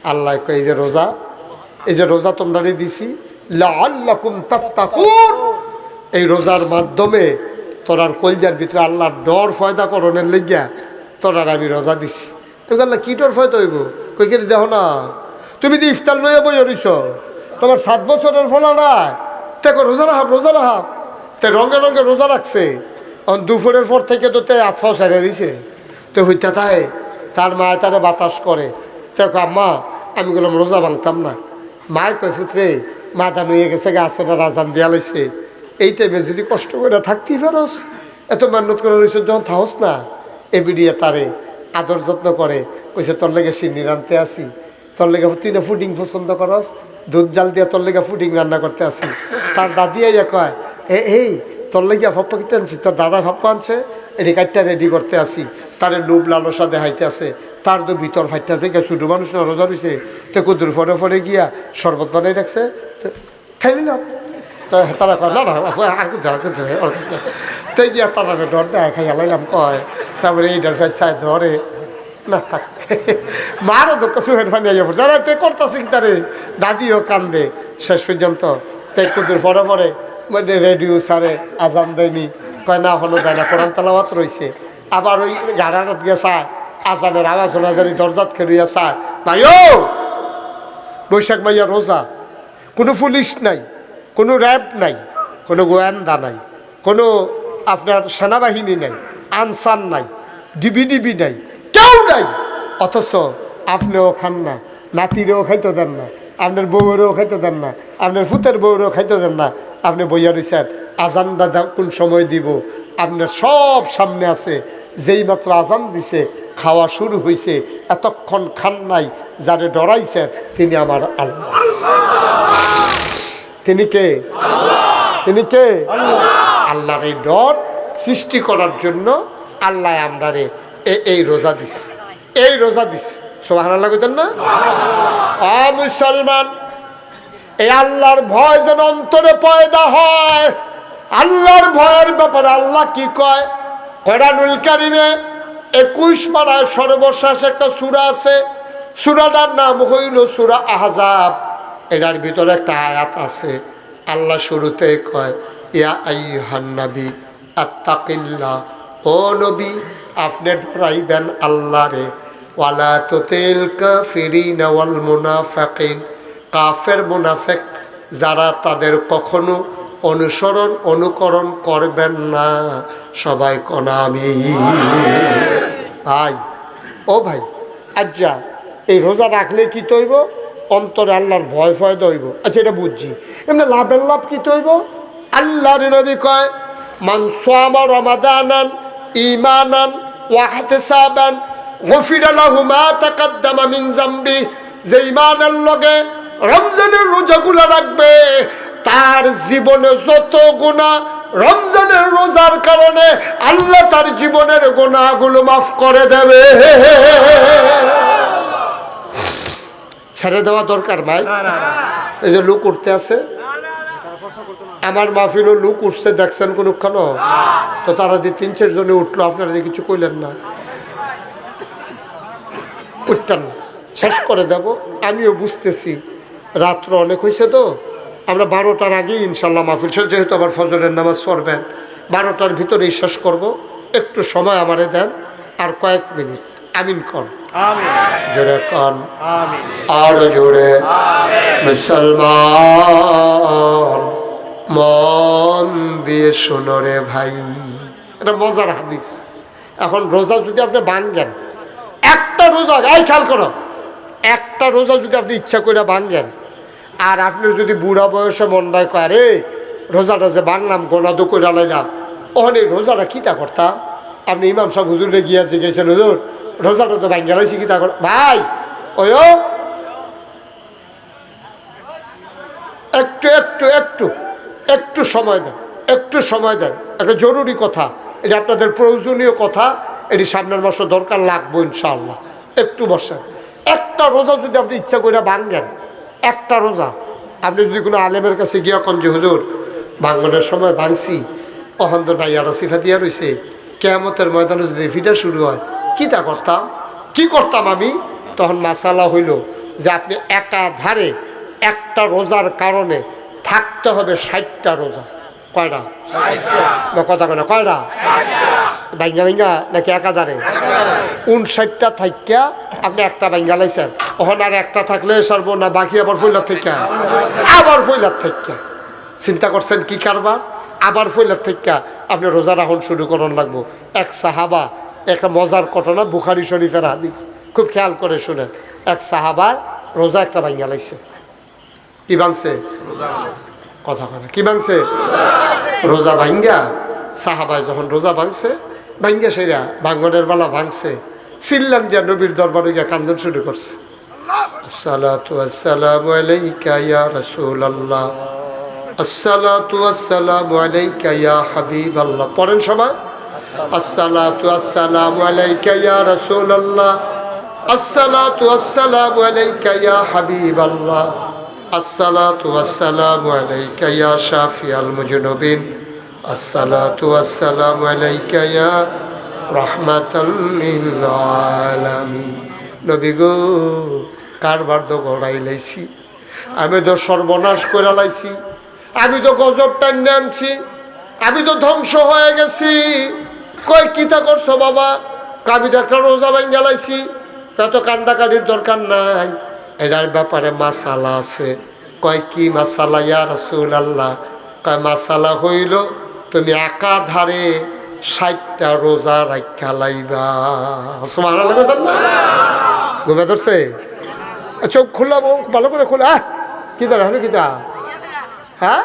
আল্লাহ কয় এই যে রোজা তোমরা দিছি লাআল্লাকুম তাত্তাকুন, এই রোজার মাধ্যমে তোরার কলজার ভিতরে আল্লাহর ডর ফয়দা করণের লেগিয়া তোরার আমি রোজা দিছি। তুমি আল্লাহ কি ডর ফয়দা হইব? কই কে দেখো না, তুমি তো ইফতার লইয়া বই রইছ, তোমার 7 বছরের ফলা নাই, দেখো রোজা রাহাব তে রঙে রঙে রোজা রাখছে। দুপুরের পর থেকে তো তে আতফাও সারিয়ে দিছে, তো হইতে তাই তার মায় তারে বাতাস করে। দেখো আম্মা আমি বললাম রোজা ভাঙতাম না। মায় কয় পুত্রে মাথা নুয়ে গেছে, আসলে রাজান দিয়া লাইছে, এই টাইমে যদি কষ্ট করে থাকতেই পারস, এত মেহনত করে রয়েছ যখন থাকস না। এবিডিয়ে তারে আদর যত্ন করে, কইছে তোর লেগে সিন্নি রানতে আসি, তোর লেগে তুই না ফুডিং পছন্দ করস, দুধ জাল দিয়ে তোর লেগে ফুডিং রান্না করতে আসি। তার দাদি আইয়া কয় এই তোর লেগে ভাপ্পা কিনতে আনছি, তোর দাদা ভাপ্পা আনছে, এটি কাটটা রেডি করতে আসি। তারে লোভ লালসা দেখাইতে আছে, তার তো ভিতর ফাইটটা থেকে ছোটো মানুষ না রোজা রয়েছে, তো কুদুর ফরে গিয়া শরবত বানাই রাখছে, খাই নিলাম। তারা কয় না তাই গিয়া তারা ডর দেয়, খাই হালাইলাম কয়, তারপরে এই ডর চাই ধরে না থাক মারও দুঃখ সুহের ফানি আইয়া পড়ছে, যারা তে করতেছে কি তারে দাদিও কান্দে। শেষ পর্যন্ত তাই কুদুর পরে মানে রেডিও সারে আজান দেয়নি, কয় না হলো দেয় না, কোরআন তালাওয়াত রয়েছে। আবার ওই গাড়ারত গিয়ে চায় আজানের আওয়াজ শোনা জানি, দরজাত খেলুইয়া চায় ভাইও বৈশাখ মাইয়া রোজা, কোনো পুলিশ নাই, কোনো র্যাব নাই, কোনো গোয়েন্দা নাই, কোনো আপনার সেনাবাহিনী নাই, আনসার নাই, ডিবি নাই, কেউ নাই, অথচ আপনিও খান না, নাতিরেও খাইতে দেন না, আপনার বউয়েরও খাইতে দেন না, আপনার ফুতের বউয়েরও খাইতে দেন না। আপনি বইয়া রয়েছেন আজানটা কোন সময় দিব, আপনার সব সামনে আছে, যেই মাত্র আজান দিছে খাওয়া শুরু হয়েছে, এতক্ষণ খান নাই, যারে ডরাইছেন তিনি আমার আল্লাহ। তিনি কে? তিনি কে? আল্লাহর এই ডর সৃষ্টি করার জন্য আল্লাহ আমরা রে এই রোজা দিছে, এই রোজা দিছে। সুবহানাল্লাহ কইতেন না? মুসলমান, এই আল্লাহর ভয় যেন অন্তরে পয়দা হয়। আল্লাহর ভয়ের ব্যাপারে আল্লাহ কি কয়? কোরআনুল কারীমে 21 পারায় সর্বশেষ একটা সূরা আছে, সূরাটার নাম হইল সূরা আহজাব। এটার ভিতরে একটা আয়াত আছে, আল্লাহ শুরুতে কয় ইয়া আইয়ুহান নবী আত্তাকিল্লাহ, ও নবী আপনি ডরাইবেন আল্লাহরে, ওয়ালা তুতিল কাফিরিনা ওয়াল মুনাফিকিন, কাফের মুনাফিক যারা তাদের কখনো অনুকরণ করবেন না। সবাই কোনা আমিন। ভাই ও ভাই, আচ্ছা এই রোজা রাখলে কি তৈব? অন্তরে আল্লাহর ভয় ফয়দা হইব। আচ্ছা এটা বুঝছি, এমনি লাভের লাভ কি তৈব? আল্লাহর নবী কয় মান সামা রমাদানান ঈমানান ওয়া ইহতিসাবান গফিরা লাহু মা তাকাদ্দামা মিন যামবি, যে ঈমানের লগে রমজানের রোজাগুলো রাখবে তার জীবনে যত গুনাহ রমজানের রোজার কারণে আল্লাহ তার জীবনের গুনাহগুলো মাফ করে দেবে। ছেড়ে দেওয়া দরকার ভাই। এই যে লোক উঠতে আছে, আমার মাহফিলও লোক উঠছে দেখছেন কোনক্ষণ? তো তারা যে 3-4 জনে উঠলো, আপনারা যে কিছু কইলেন না, উঠতেন শেষ করে দেব। আমিও বুঝতেছি রাত্র অনেক হয়েছে, তো আমরা 12টার আগেই ইনশাল্লাহ মাহফিল শেষ, যেহেতু আবার ফজরের নামাজ পড়বেন 12টার ভিতরেই শেষ করব। একটু সময় আমারে দেন, আর কয়েক মিনিট। আমিন কন, জোরে কন, আর জোরে। মুসলমান মন দিয়ে শোনো রে ভাই, এটা মজার হাদিস। এখন রোজা যদি আপনি ভাঙ্গেন, একটা রোজা, এই খেয়াল করো, একটা রোজা যদি আপনি ইচ্ছা করে ভাঙ্গেন, আর আপনি যদি বুড়া বয়সে মনটায় কয় রে রোজাটা যে ভাঙলাম গোনা দো করে লাইলাম, ওখানে রোজাটা কিতা করতাম? আপনি ইমাম সাহেব হুজুরে গিয়া জিজ্ঞেসেন হুজুর রোজাটা তো ভাঙ্গা লাইছি কিতা কর? ভাই ওই একটু একটু একটু একটু সময় দেন, একটু সময় দেন। একটা জরুরি কথা, এটা আপনাদের প্রয়োজনীয় কথা, এটি সামনের মাসে দরকার লাগবো ইনশাআল্লাহ। একটু বসেন। একটা রোজা যদি আপনি ইচ্ছা করে ভাঙ্গেন, একটা রোজা, আপনি যদি কোনো আলেমের কাছে গিয়া কন যে হুজুর ভাঙ্গনের সময় ভাঙছি, অহন তো নাই আরো সিফা দিয়া রয়েছে, কিয়ামতের ময়দানে যদি ফিটা শুরু হয় কিতা করতাম, কি করতাম আমি? তখন মাসালা হইল যে আপনি একাধারে একটা রোজার কারণে থাকতে হবে 60টা রোজা। কয়টা? কথা কেন কয়টা? ভাঙ্গা ভাঙ্গা নাকি একাধারে? 59টা থাইকা আপনি একটা ভাঙ্গা লাইছেন, ওখান আর একটা থাকলে সর্ব না বাকি আবার ফইলার থেকে আবার ফইলার থেকে চিন্তা করছেন কি কারবার? আবার ফইলার থেকে আপনি রোজা রাখুন শুরু করুন লাগবো। এক সাহাবা, একটা মজার ঘটনা, বুখারী শরীফের হাদিস, খুব খেয়াল করে শুনেন। এক সাহাবা রোজা একটা ভাঙ্গা লাইছে। কি ভাঙছে? কথা কথা কি ভাঙছে? রোজা ভাঙ্গা। সাহাবায় যখন রোজা ভাঙছে, ভাঙ্গা সেরা ভাঙ্গনের বেলা ভাঙছে, চিল্লান দিয়া নবীর দরবারে গিয়ে কান্দন শুরু করছে। আসসালাতু আসসালামু আলাইকা ইয়া রাসূলুল্লাহ, আসসালাতু আসসালামু আলাইকা ইয়া হাবিবাল্লাহ। পড়েন সবাই, আসসালাতু আসসালামু আলাইকা ইয়া রাসূলুল্লাহ, আসসালাতু আসসালামু আলাইকা ইয়া হাবিবাল্লাহ, আসসালাতু আসসালামু আলাইকা ইয়া শাফিয়াল মুজনুবিন, আসসালাতু আসসালামু আলাইকা ইয়া রাহমাতাল লিল আলামিন। নবী গো, কারবার তো গড়াই লাইছি, আমি তো সর্বনাশ করে লাইছি, আমি তো গজব টান্নে আনছি, আমি তো ধ্বংস হয়ে গেছি। কই কিতা করছো বাবা? আমি তো একটা রোজা ভাঙ্গা লাইছি। কত কান্দাকাটির দরকার নাই, এটার ব্যাপারে মাসালা আছে। কয় কি মাসালা ইয়া রাসূলুল্লাহ? কয় মাসালা হইল তুমি একাধারে 60টা রোজা রাখা লাইবা। সুবহানাল্লাহ। ঘুমে ধরছে? চোখ খোলা, ভালো করে খোলা। কি দাঁড়া হলো কিতা? হ্যাঁ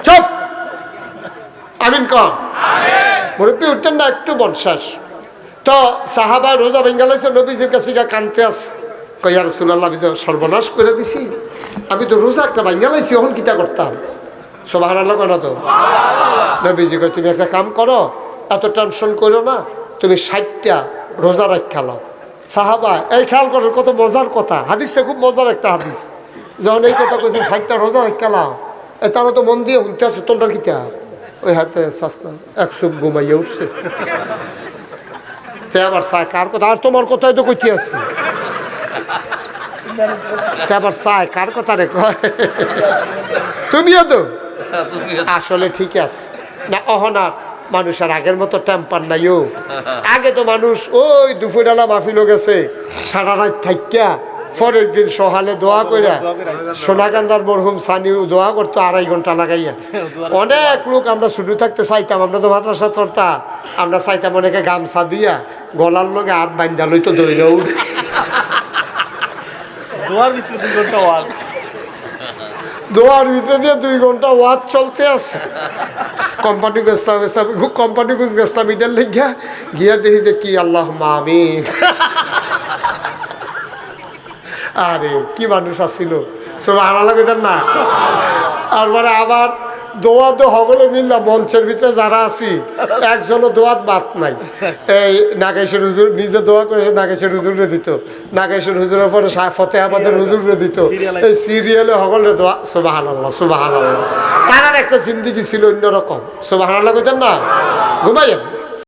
চুপ, আমিন কর। মুরব্বী উঠতেন না একটু বনশ্বাস। তো সাহাবা রোজা ভেঙ্গা লাইছে, নবীজির কাছে গিয়ে কানতে আছে। কই ইয়া রাসূলুল্লাহ, আমি তো সর্বনাশ করে দিছি, আমি তো রোজা একটা ভাঙ্গা লাইছি, এখন কিতা করতাম? সুবহানাল্লাহ কেন তো? নবীজি কই তুমি একটা কাম করো, এত টেনশন করো না, তুমি 60টা রোজা রাখা লাও। সাহাবা এই খেয়াল করো, কত মজার কথা, হাদিসটা খুব মজার একটা হাদিস। যখন এই কথা কইছে 60টা রোজা রাখা লাও, তারা তো মন দিয়ে শুনতে আছে। তোমরা কিতা ওই হাতে সাসনা একশো ঘুমাইয়া উঠছে, আবার চায় কার কথা? আর তোমার কথাই তো কইতে আসছি, আবার চায় কার কথা রে কয়? তুমিও তো আসলে ঠিক আছে না। অহনার মানুষের আগের মতো টেম্পার নাইও। আগে তো মানুষ ওই দুপুরবেলা মাহফিলও গেছে, সারা রাত থাকিয়া পরের দিন সকালে দোয়া কইরা, সোনাকান্দার মরহুম সানিও দোয়া করতো 2.5 ঘন্টা লাগাইয়া। অনেক লোক আমরা শুরু থাকতে চাইতাম, আমরা তো মাদ্রাসা চড়তা, আমরা চাইতাম অনেকে গামছা দিয়া গলার লগে হাত বান্ধা লইতো দইরা উঠে। দোয়ার ভিতরে দিয়ে 2 ঘন্টা ওয়াজ চলতে আছে। কোম্পানি গেছিলাম, কোম্পানি গেছিলাম, এটার লেগিয়া গিয়া দেখি যে কি আল্লাহ আমিন। আরে কি মানুষ আসছিল, সুবহানাল্লাহ না? আর মানে আবার দোয়া তো হগলে মিললাম, মঞ্চের ভিতরে যারা আছি একজনও দোয়াত বাদ নাই। এই নাগেশ্বর হুজুর নিজে দোয়া করেছে, নাগেশ্বর হুজুরে দিত, নাগেশ্বর হুজুরের পরে ফতেহাবাদের হুজুরে দিত, এই সিরিয়ালে হগলে দোয়া। সুবহানাল্লাহ সুবহানাল্লাহ। তার একটা জিন্দেগি ছিল অন্যরকম। সুবহানাল্লাহ কইতেন না? ঘুমাইয়েন।